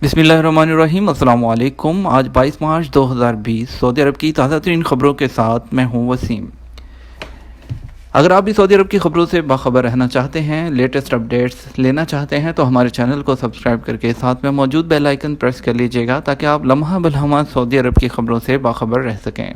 बिस्मिल्लाहिर्रहमानिर्रहीम। अस्सलाम वालेकुम। आज 22 मार्च 2020 सऊदी अरब की ताज़ा तरीन ख़बरों के साथ मैं हूं वसीम। अगर आप भी सऊदी अरब की ख़बरों से बाखबर रहना चाहते हैं, लेटेस्ट अपडेट्स लेना चाहते हैं, तो हमारे चैनल को सब्सक्राइब करके साथ में मौजूद बेल आइकन प्रेस कर लीजिएगा ताकि आप लम्हा बलम्हा सऊदी अरब की ख़बरों से बाखबर रह सकें।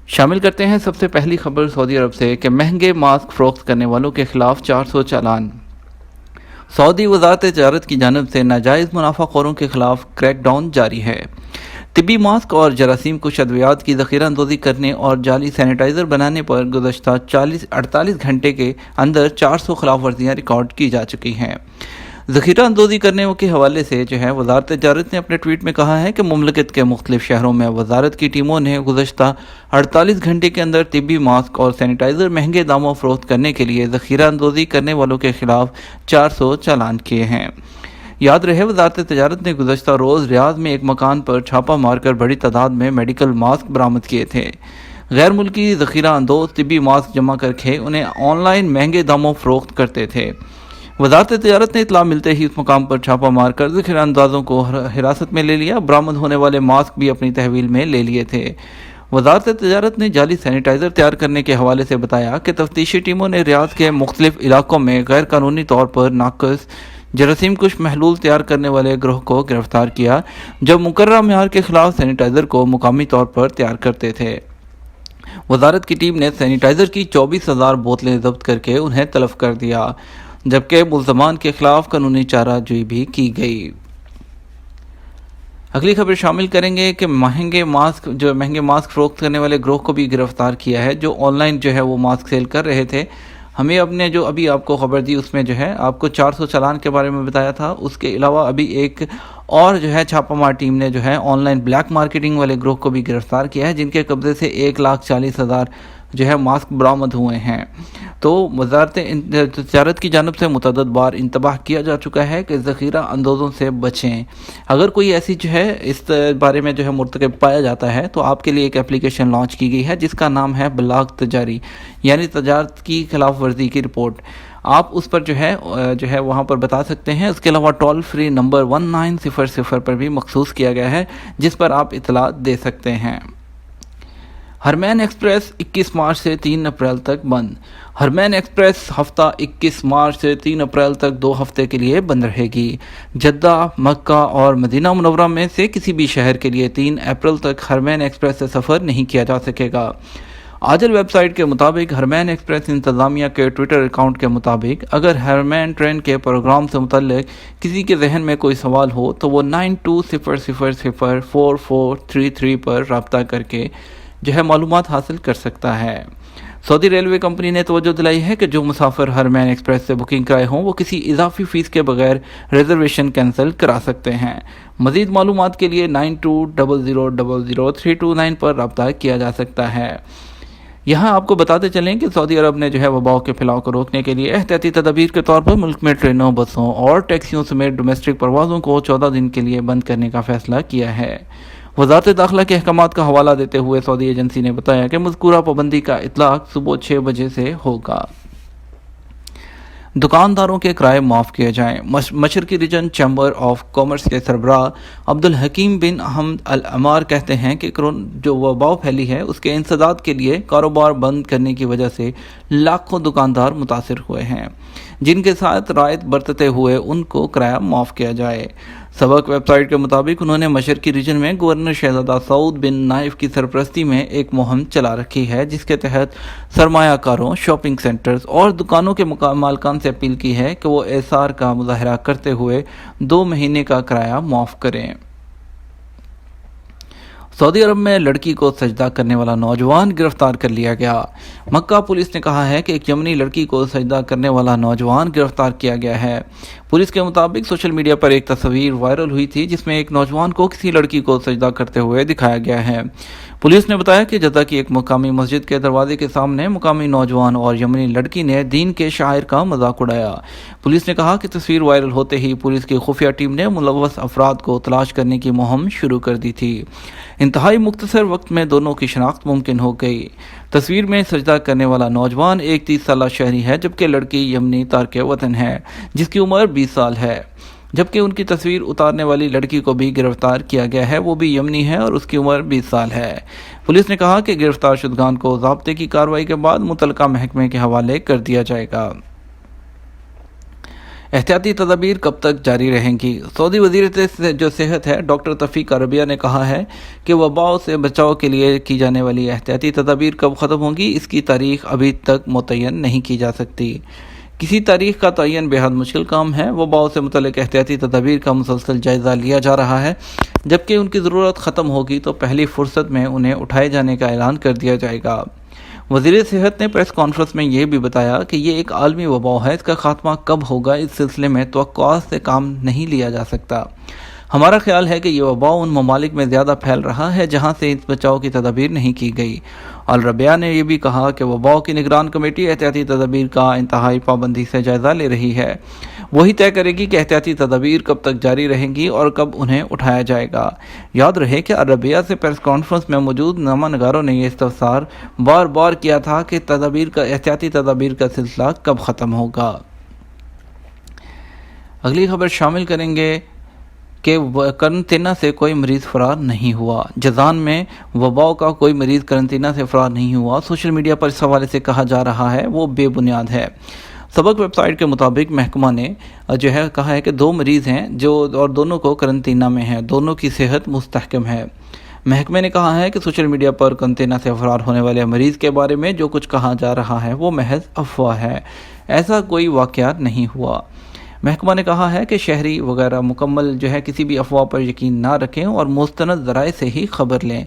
शामिल करते हैं सबसे पहली खबर सऊदी अरब से कि महंगे मास्क फ़रोख्त करने वालों के खिलाफ 400 चालान। सऊदी वज़ारत तिजारत की जानिब से नाजायज़ मुनाफाखोरों के खिलाफ क्रैकडाउन जारी है। तिब्बी मास्क और जरासीम कुश अद्वियात की ज़ख़ीरा अंदोज़ी करने और जाली सैनिटाइज़र बनाने पर गुज़श्ता 48 घंटे के अंदर 400 खिलाफ वर्जियाँ रिकॉर्ड की जा चुकी हैं। ज़ख़ीरा अंदोज़ी करने के हवाले से वज़ारत तिजारत ने अपने ट्वीट में कहा है कि मुमलिकत के मुख्तलिफ शहरों में वज़ारत की टीमों ने गुज़श्ता 48 घंटे के अंदर तिब्बी मास्क और सैनिटाइज़र महंगे दामों फ़रोख्त करने के लिए ज़ख़ीरा अंदोज़ी करने वालों के खिलाफ 400 चालान किए हैं। याद रहे, वज़ारत तिजारत ने गुज़श्ता रोज़ रियाद में एक मकान पर छापा मारकर बड़ी तादाद में मेडिकल मास्क बरामद किए थे। गैर मुल्की ज़ख़ीरा अंदोज़ तिब्बी मास्क जमा करके उन्हें ऑनलाइन महंगे दामों फ़रोख्त करते थे। वज़ारत तिजारत ने इत्तला मिलते ही उस मकाम पर छापा मारकर ज़ख़ीरा अंदाज़ों को हिरासत में ले लिया। बरामद होने वाले मास्क भी अपनी तहवील में ले लिए थे। वज़ारत तिजारत ने जाली सैनिटाइज़र तैयार करने के हवाले से बताया कि तफ्तीशी टीमों ने रियाद के मुख्तलिफ इलाकों में गैर कानूनी तौर पर नाक़िस जरासीम कुश महलूल तैयार करने वाले गिरोह को गिरफ्तार किया, जब मुकर्रर मेयार के खिलाफ सैनिटाइज़र को मुकामी तौर पर तैयार करते थे। वज़ारत की टीम ने सैनिटाइज़र की 24,000 बोतलें ज़ब्त करके उन्हें तलब कर दिया, जबकि मुल्ज़मान के खिलाफ कानूनी चाराजोई भी की गई। अगली खबर शामिल करेंगे कि महंगे मास्क फ़रोख्त करने वाले गिरोह को भी गिरफ्तार किया है, जो ऑनलाइन वो मास्क सेल कर रहे थे। हमें अपने जो अभी आपको खबर दी उसमें आपको 400 चालान के बारे में बताया था। उसके अलावा अभी एक और छापामार टीम ने ऑनलाइन ब्लैक मार्केटिंग वाले गिरोह को भी गिरफ्तार किया है, जिनके कब्ज़े से 1,40,000 मास्क बरामद हुए हैं। तो वज़ारत तिजारत की जानिब से मुतअद्दिद बार इंतबाह किया जा चुका है कि ज़ख़ीरा अंदोज़ों से बचें। अगर कोई ऐसी इस बारे में मुर्तकब पाया जाता है तो आपके लिए एक एप्लीकेशन लॉन्च की गई है जिसका नाम है बलाग तजारी, यानी तजारत की खिलाफ वर्जी की रिपोर्ट। आप उस पर वहाँ पर बता सकते हैं। उसके अलावा टोल फ्री नंबर 1900 पर भी मखसूस किया गया है, जिस पर आप इतला दे सकते हैं। हरमैन एक्सप्रेस 21 मार्च से 3 अप्रैल तक बंद। हरमैन एक्सप्रेस हफ्ता 21 मार्च से 3 अप्रैल तक 2 हफ्ते के लिए बंद रहेगी। जद्दा, मक्का और मदीना मुनव्वरा में से किसी भी शहर के लिए 3 अप्रैल तक हरमैन एक्सप्रेस से सफ़र नहीं किया जा सकेगा। आजल वेबसाइट के मुताबिक हरमैन एक्सप्रेस इंतज़ामिया के ट्विटर अकाउंट के मुताबिक अगर हरमैन ट्रेन के प्रोग्राम से मुतल्लिक किसी के जहन में कोई सवाल हो तो वो 9200044333 पर रब्ता करके मालूमात हासिल कर सकता है। सऊदी रेलवे कंपनी ने तवज्जो दिलाई है कि जो मुसाफिर हरमैन एक्सप्रेस से बुकिंग कराए हों वो किसी इजाफी फ़ीस के बगैर रिजर्वेशन कैंसिल करा सकते हैं। मज़ीद मालूमात के लिए 9200000329 पर रब्ता किया जा सकता है। यहाँ आपको बताते चलें कि सऊदी अरब ने वबाओं के फैलाव को रोकने के लिए एहतियाती तदबीर के तौर पर मुल्क में ट्रेनों, बसों और टैक्सियों समेत डोमेस्टिक परवाज़ों को 14 दिन के लिए बंद करने का फ़ैसला किया है। वज़ारत दाखिला के अहकामात का हवाला देते हुए सऊदी एजेंसी ने बताया कि मज़कूरा पाबंदी का इतलाक़ सुबह 6 बजे से होगा। दुकानदारों के किराए माफ़ किए जाएँ। मशरक़ी रीजन चैम्बर ऑफ कॉमर्स के सरबराह अब्दुल हकीम बिन अहमद अल अमार कहते हैं कि जो वबा फैली है उसके इंसदाद के लिए कारोबार बंद करने की वजह से लाखों दुकानदार मुतासिर हुए हैं, जिनके साथ रायत बरतते हुए उनको किराया माफ़ किया जाए। सबक वेबसाइट के मुताबिक उन्होंने मशरक़ी रीजन में गवर्नर शहजादा सऊद बिन नाइफ की सरपरस्ती में एक मुहिम चला रखी है, जिसके तहत सरमायाकारों, शॉपिंग सेंटर्स और दुकानों के मालिकान से अपील की है कि वो एसार का मुजाहरा करते हुए 2 महीने का किराया माफ़ करें। सऊदी अरब में लड़की को सजदा करने वाला नौजवान गिरफ्तार कर लिया गया। मक्का पुलिस ने कहा है कि एक यमनी लड़की को सजदा करने वाला नौजवान गिरफ्तार किया गया है। पुलिस के मुताबिक सोशल मीडिया पर एक तस्वीर वायरल हुई थी जिसमें एक नौजवान को किसी लड़की को सजदा करते हुए दिखाया गया है। पुलिस ने बताया कि जद्दा की एक मुकामी मस्जिद के दरवाजे के सामने मुकामी नौजवान और यमनी लड़की ने दीन के शायर का मजाक उड़ाया। पुलिस ने कहा कि तस्वीर वायरल होते ही पुलिस की खुफिया टीम ने मुलव्वस अफराद को तलाश करने की मुहिम शुरू कर दी थी। इंतहाई मुख्तसर वक्त में दोनों की शनाख्त मुमकिन हो गई। तस्वीर में सजदा करने वाला नौजवान एक 30 साल शहरी है, जबकि लड़की यमनी तारके वतन है जिसकी उम्र 20 साल है। जबकि उनकी तस्वीर उतारने वाली लड़की को भी गिरफ्तार किया गया है, वो भी यमनी है और उसकी उम्र 20 साल है। पुलिस ने कहा कि गिरफ्तार शुदगान को ज़ाब्ते की कार्रवाई के बाद मुतलका महकमे के हवाले कर दिया जाएगा। एहतियाती तदाबीर कब तक जारी रहेंगी? सऊदी वज़ीर जो सेहत है डॉक्टर तफ़ीक अरबिया ने कहा है कि वबाओं से बचाव के लिए की जाने वाली एहतियाती तदाबीर कब ख़त्म होंगी, इसकी तारीख अभी तक मुतय्यन नहीं की जा सकती। किसी तारीख का तयन बेहद मुश्किल काम है। वबाओं से मुतल्लिक़ एहतियाती तदाबीर का मुसलसल जायज़ा लिया जा रहा है। जबकि उनकी ज़रूरत ख़त्म होगी तो पहली फ़ुर्सत में उन्हें उठाए जाने का ऐलान कर दिया जाएगा। वज़ीर सेहत ने प्रेस कॉन्फ्रेंस में यह भी बताया कि ये एक आलमी वबा है, इसका खात्मा कब होगा इस सिलसिले में तवक्कुआत से काम नहीं लिया जा सकता। हमारा ख्याल है कि ये वबा उन ममालिक में ज़्यादा फैल रहा है जहाँ से इस बचाव की तदाबीर नहीं की गई। अल-रबिया ने यह भी कहा कि वबाओं की निगरान कमेटी एहतियाती तदाबीर का इंतहाई पाबंदी से जायज़ा ले रही है। वही तय करेगी कि एहतियाती तदाबीर कब तक जारी रहेंगी और कब उन्हें उठाया जाएगा। याद रहे कि अल-रबिया से प्रेस कॉन्फ्रेंस में मौजूद नामा नगारों ने यह इस्तफसार बार बार किया था कि एहतियाती तदाबीर का सिलसिला कब ख़त्म होगा। अगली खबर शामिल करेंगे कि करंतना से कोई मरीज़ फ़रार नहीं हुआ। जज़ान में वबाओं का कोई मरीज़ करंतना से फ़रार नहीं हुआ। सोशल मीडिया पर इस हवाले से कहा जा रहा है वो बेबुनियाद है। सबक वेबसाइट के मुताबिक महकमा ने कहा है कि 2 मरीज़ हैं जो और दोनों को करंतना में हैं, दोनों की सेहत मुस्तहकम है। महकमे ने कहा है कि सोशल मीडिया पर करंतना से फ़रार होने वाले मरीज़ के बारे में जो कुछ कहा जा रहा है वो महज अफवाह है, ऐसा कोई वाक़या नहीं हुआ। महकमा ने कहा है कि शहरी वगैरह मुकम्मल किसी भी अफवाह पर यकीन ना रखें और मुस्तनद ज़राए से ही खबर लें।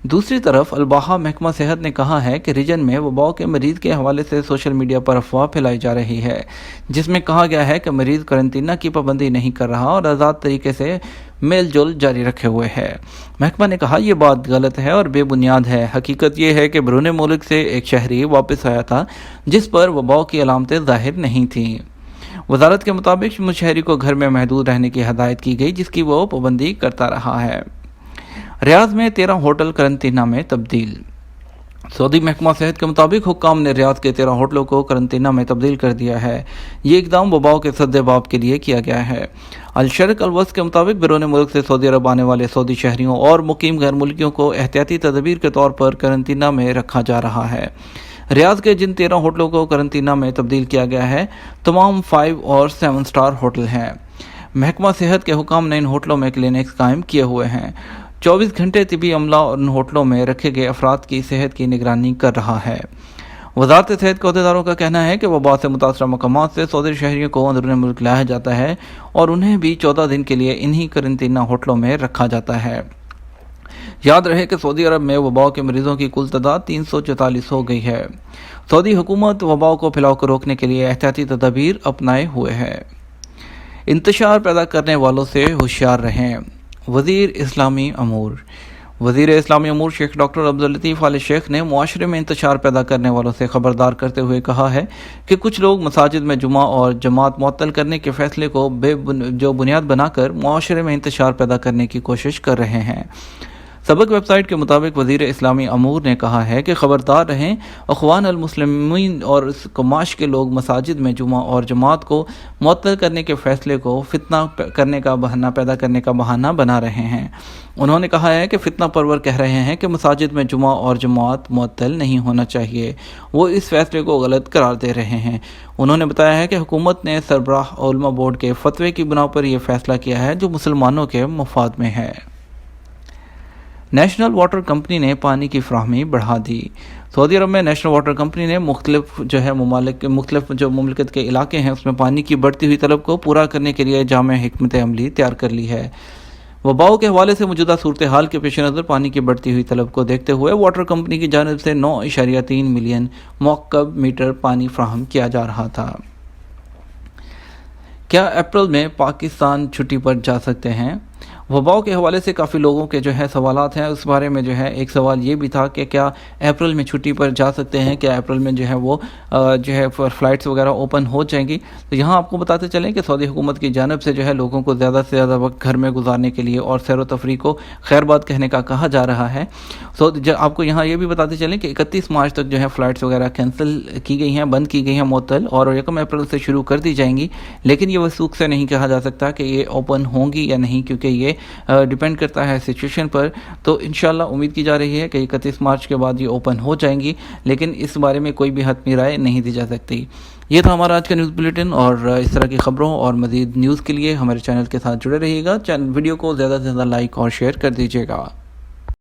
दूसरी तरफ अलबाहा महकमा सेहत ने कहा है कि रीजन में वबाओं के मरीज़ के हवाले से सोशल मीडिया पर अफवाह फैलाई जा रही है, जिसमें कहा गया है कि मरीज़ करंतना की पाबंदी नहीं कर रहा और आज़ाद तरीके से मेल जोल जारी रखे हुए है। महकमा ने कहा यह बात गलत है और बेबुनियाद है। हकीकत यह है कि बैरून मुल्क से एक शहरी वापस आया था जिस पर वबाओं की अलामतें ज़ाहिर नहीं थीं। वजारत के मुताबिक मुशहरी को घर में महदूद रहने की हदायत की गई, जिसकी वो पाबंदी करता रहा है। रियाद में 13 होटल करंतना में तब्दील। सऊदी महकमा सेहत के मुताबिक हुक्काम ने रियाद के 13 होटलों को करंतना में तब्दील कर दिया है। ये इकदाम वबाओं के सद्देबाब के लिए किया गया है। अल-शर्क अल-वस्त के मुताबिक बैरून मुल्क से सऊदी अरब आने वाले सऊदी शहरियों और मुकीम गैर मुल्कियों को एहतियाती तदबीर के तौर पर करंतना में रखा जा रहा है। रियाद के जिन 13 होटलों को करंतना में तब्दील किया गया है तमाम 5 और 7 स्टार होटल हैं। महकमा सेहत के हुक्काम ने इन होटलों में क्लिनिक्स कायम किए हुए हैं। 24 घंटे तिबी अमला और इन होटलों में रखे गए अफराद की सेहत की निगरानी कर रहा है। वजारत सेहत के अहदेदारों का कहना है कि वबा से मुतासरा मकामात से सऊदी शहरियों को अंदरून मुल्क लाया जाता है और उन्हें भी 14 दिन के लिए इन्हीं करंतना होटलों में रखा जाता है। याद रहे कि सऊदी अरब में वबाओं के मरीजों की कुल तादाद 344 हो गई है। सऊदी हुकूमत वबाओं को फैलाव को रोकने के लिए एहतियाती तदाबीर अपनाए हुए है। इंतशार पैदा करने वालों से होशियार रहें। वज़ीर इस्लामी अमूर। वज़ीर इस्लामी अमूर शेख डॉक्टर अब्दुल लतीफ़ आल शेख ने मुआशरे में इंतशार पैदा करने वालों से ख़बरदार करते हुए कहा है कि कुछ लोग मसाजिद में जुमा और जमात मुअत्तल करने के फ़ैसले को बुनियाद बनाकर मुआशरे में इंतशार पैदा करने की कोशिश कर रहे हैं। सबक वेबसाइट के मुताबिक वज़ीर इस्लामी अमूर ने कहा है कि ख़बरदार रहें, अख़वान अल मुस्लिमीन और कमाश के लोग मसाजिद में जुमा और जमात को मुअत्तल करने के फ़ैसले को फितना पैदा करने का बहाना बना रहे हैं। उन्होंने कहा है कि फितना परवर कह रहे हैं कि मसाजिद में जुमा और जमात मुअत्तल नहीं होना चाहिए, वो इस फ़ैसले को गलत करार दे रहे हैं। उन्होंने बताया है कि हुकूमत ने सरबराह उलमा बोर्ड के फतवे की बुना पर यह फ़ैसला किया है जो मुसलमानों के मफाद में है। नेशनल वाटर कंपनी ने पानी की फ़राहमी बढ़ा दी। सऊदी अरब में नेशनल वाटर कंपनी ने मुख्तलिफ मुमलिकत के इलाके हैं उसमें पानी की बढ़ती हुई तलब को पूरा करने के लिए जामे हिकमत अमली तैयार कर ली है। वबाओं के हवाले से मौजूदा सूरत हाल के पेश नज़र पानी की बढ़ती हुई तलब को देखते हुए वाटर कंपनी की जानिब से 9.3 मिलियन मौक़ब मीटर पानी फ़राहम किया जा रहा था। क्या अप्रैल में पाकिस्तान छुट्टी पर जा सकते हैं? वबाओं के हवाले से काफ़ी लोगों के जो है सवालात हैं। उस बारे में जो है एक सवाल ये भी था कि क्या अप्रैल में छुट्टी पर जा सकते हैं, क्या अप्रैल में जो है वो जो है फ़्लाइट्स वगैरह ओपन हो जाएंगी। तो यहाँ आपको बताते चलें कि सऊदी हुकूमत की जानिब से जो है लोगों को ज़्यादा से ज़्यादा वक्त घर में गुजारने के लिए और सैर व तफरीह को खैरबाद कहने का कहा जा रहा है। आपको यहाँ ये भी बताते चलें कि 31 मार्च तक जो है फ़्लाइट्स वगैरह कैंसिल की गई हैं, बंद की गई हैं मुअत्तल, और 1 अप्रैल से शुरू कर दी जाएंगी। लेकिन ये वसूख से नहीं कहा जा सकता कि ये ओपन होंगी या नहीं, क्योंकि ये डिपेंड करता है सिचुएशन पर। तो इंशाल्लाह उम्मीद की जा रही है कि 31 मार्च के बाद ये ओपन हो जाएंगी, लेकिन इस बारे में कोई भी हतमी राय नहीं दी जा सकती। ये था हमारा आज का न्यूज़ बुलेटिन, और इस तरह की खबरों और मज़ीद न्यूज़ के लिए हमारे चैनल के साथ जुड़े रहिएगा। वीडियो को ज़्यादा से ज़्यादा लाइक और शेयर कर दीजिएगा।